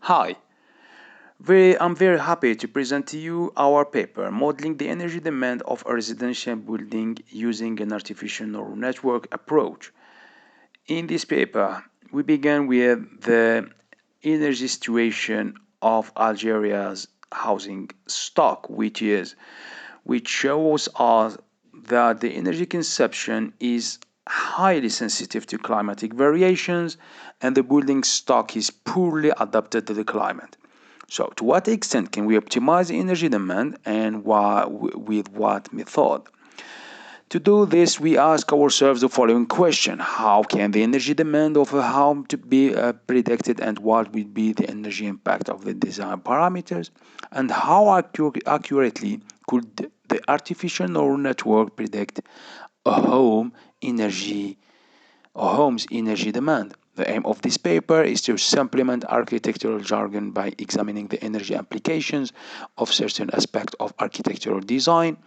Hi, I'm very happy to present to you our paper, Modeling the Energy Demand of a Residential Building Using an Artificial Neural Network Approach. In this paper, we begin with the energy situation of Algeria's housing stock, which shows us that the energy consumption is highly sensitive to climatic variations and the building stock is poorly adapted to the climate. So, to what extent can we optimize the energy demand and with what method? To do this, we ask ourselves the following question: how can the energy demand of a home to be predicted, and what will be the energy impact of the design parameters? And how accurately could the artificial neural network predict a energy a home's energy demand? The aim of this paper is to supplement architectural jargon by examining the energy applications of certain aspects of architectural design.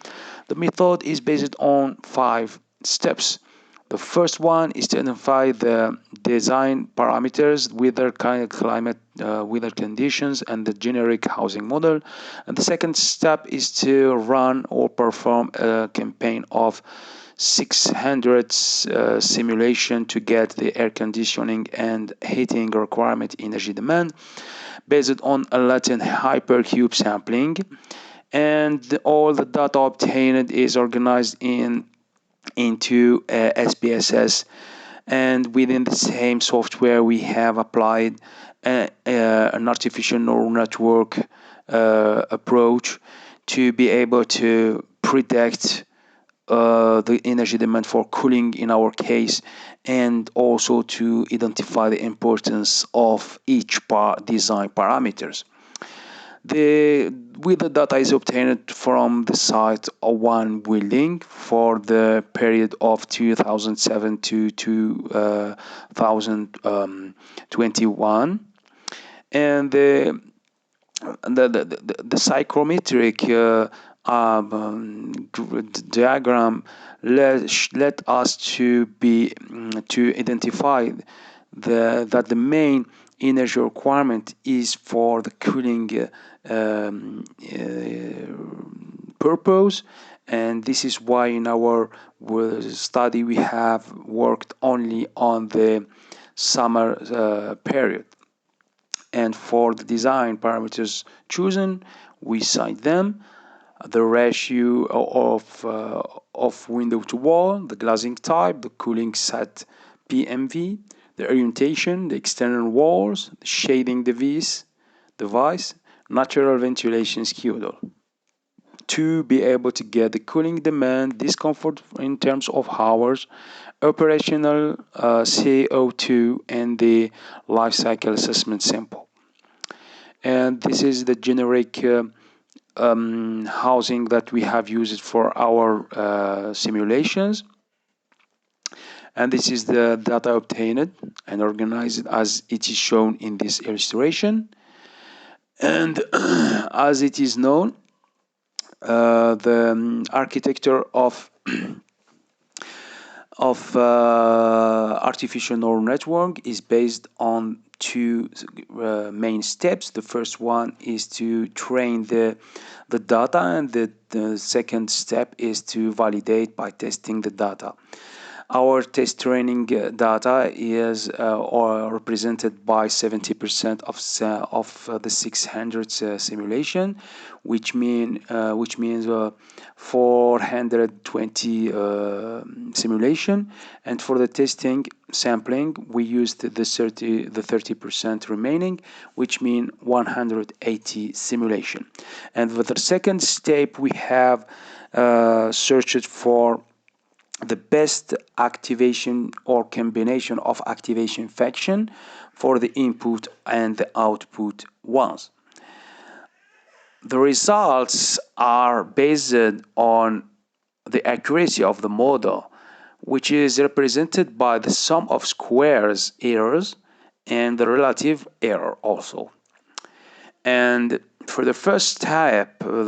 The method is based on 5 steps. The first one is to identify the design parameters, weather, climate, weather conditions, and the generic housing model. And the second step is to run or perform a campaign of 600 simulation to get the air conditioning and heating requirement energy demand based on a latent hypercube sampling, and all the data obtained is organized into SPSS, and within the same software we have applied an artificial neural network approach to be able to predict the energy demand for cooling in our case, and also to identify the importance of each design parameters. With the data is obtained from the site of one building for the period of 2007 to 2021, and the psychrometric diagram let us to identify that the main energy requirement is for the cooling purpose, and this is why in our study we have worked only on the summer period. And for the design parameters chosen, we cite them: the ratio of window to wall, the glazing type, the cooling set PMV, the orientation, the external walls, the shading device, natural ventilation schedule, to be able to get the cooling demand, discomfort in terms of hours, operational CO2, and the life cycle assessment sample. And this is the generic housing that we have used for our simulations. And this is the data obtained and organized as it is shown in this illustration. And as it is known, the architecture of artificial neural network is based on 2 main steps. The first one is to train the data, and the second step is to validate by testing the data. Our test training data is represented by 70% of the 600 simulation, which means 420 simulation. And for the testing sampling, we used the 30% remaining, which means 180 simulation. And for the second step, we have searched for the best activation or combination of activation function for the input and the output ones. The results are based on the accuracy of the model, which is represented by the sum of squares errors and the relative error also. And for the first step, for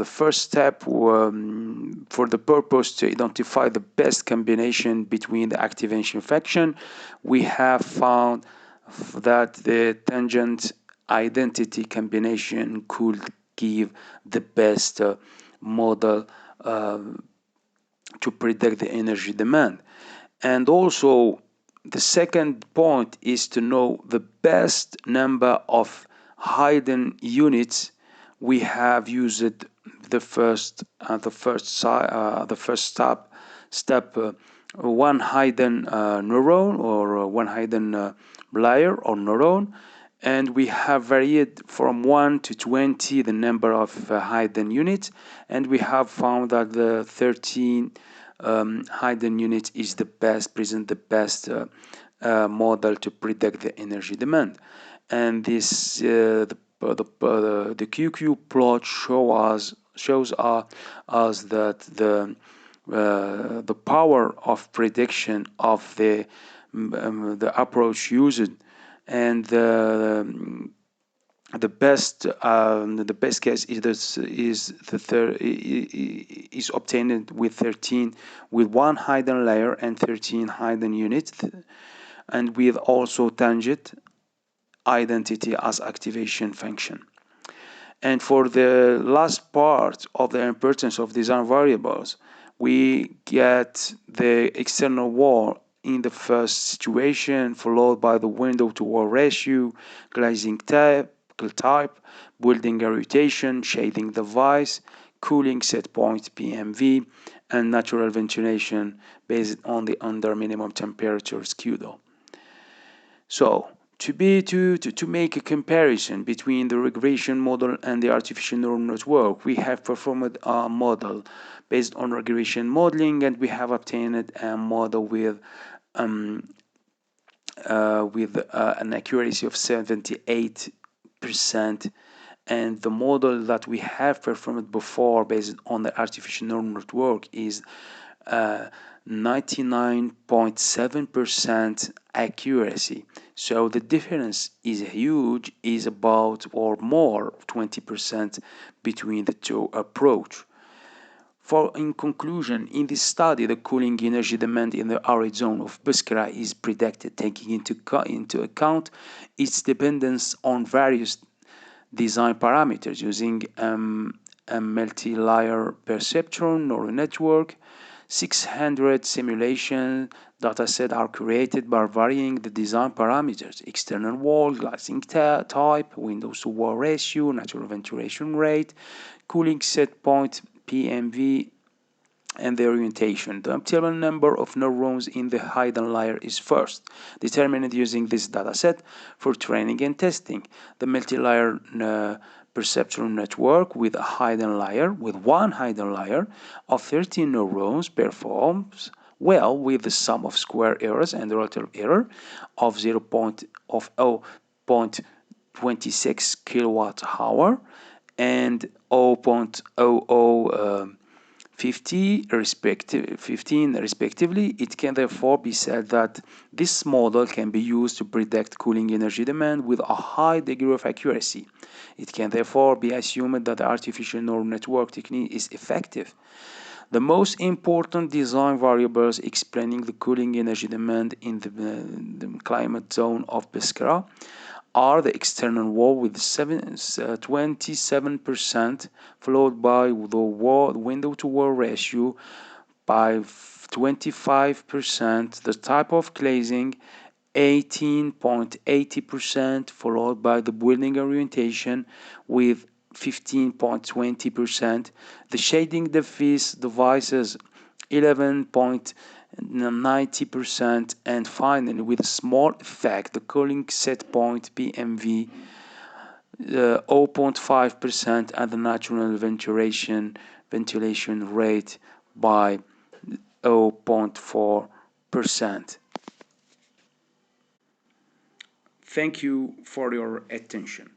the purpose to identify the best combination between the activation function, we have found that the tangent identity combination could give the best model to predict the energy demand. And also, the second point is to know the best number of hidden units. We have used the first step one hidden neuron or one hidden layer or neuron, and we have varied from 1 to 20 the number of hidden units, and we have found that the 13 hidden units is the best, present the best model to predict the energy demand. And this the QQ plot shows us that the power of prediction of the approach used, and the best case is obtained with 13 with one hidden layer and 13 hidden units, and with also tangent identity as activation function. And for the last part of the importance of design variables, we get the external wall in the first situation, followed by the window to wall ratio, glazing type, building orientation, shading device, cooling set point PMV, and natural ventilation based on the under minimum temperature SCUDO. So to make a comparison between the regression model and the artificial neural network, we have performed a model based on regression modeling, and we have obtained a model with an accuracy of 78%, and the model that we have performed before based on the artificial neural network is 99.7% accuracy. So the difference is huge, is about or more 20% between the two approaches. For in conclusion, in this study, the cooling energy demand in the arid zone of Biskra is predicted, taking into account its dependence on various design parameters using a multi-layer perceptron neural network. 600 simulation datasets are created by varying the design parameters: external wall, glazing type, windows to wall ratio, natural ventilation rate, cooling set point, PMV, and the orientation. The optimal number of neurons in the hidden layer is first determined using this dataset for training and testing. The multi-layer perceptron network with one hidden layer of 13 neurons performs well with the sum of square errors and relative error of 0.26 kilowatt hour and 0.0015 respectively. It can therefore be said that this model can be used to predict cooling energy demand with a high degree of accuracy. It can therefore be assumed that the artificial neural network technique is effective. The most important design variables explaining the cooling energy demand in the climate zone of Biskra are the external wall with 27%, followed by the window to wall ratio by 25%, the type of glazing 18.80%, followed by the building orientation with 15.20%, the shading devices 11.90%, and finally, with a small effect, the cooling set point PMV 0.5%, and the natural ventilation rate by 0.4%. Thank you for your attention.